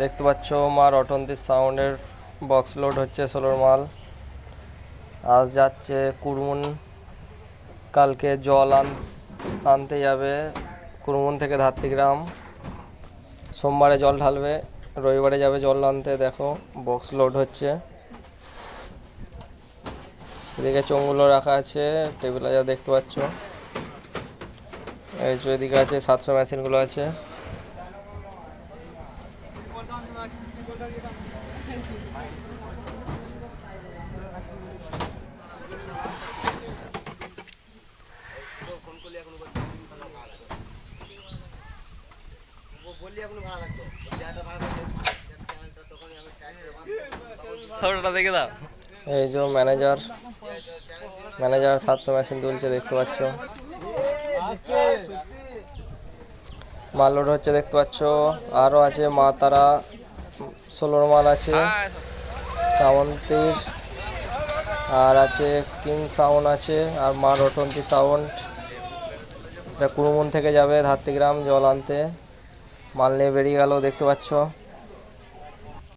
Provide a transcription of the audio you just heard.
দেখতে পাচ্ছ মা রটন্তি সাউন্ডের বক্স লোড হচ্ছে সোলোর মাল। আজ যাচ্ছে কুরমুন, কালকে জল আনতে যাবে কুরমুন থেকে ধাত্রীগ্রাম। সোমবারে জল ঢালবে, রবিবারে যাবে জল আনতে। দেখো বক্স লোড হচ্ছে। এদিকে চোঙগুলো রাখা আছে, টেবিলে যা দেখতে পাচ্ছ। এই যে এদিকে আছে 700 মেশিনগুলো আছে। দেখে দাও। এই যে ম্যানেজার 700 মেশিন তুলছে, দেখতে পাচ্ছ। মাল লোড হচ্ছে দেখতে পাচ্ছ। আরও আছে মা তারা সোলোর মাল আছে, শ্রাবন্তীর, আর আছে কিং সাউন্ড আছে, আর মা রটন্তি সাউন্ড। এটা কুরমুন থেকে যাবে ধাত্রীগ্রাম জল আনতে। মাল নিয়ে বেরিয়ে গেল দেখতে পাচ্ছ।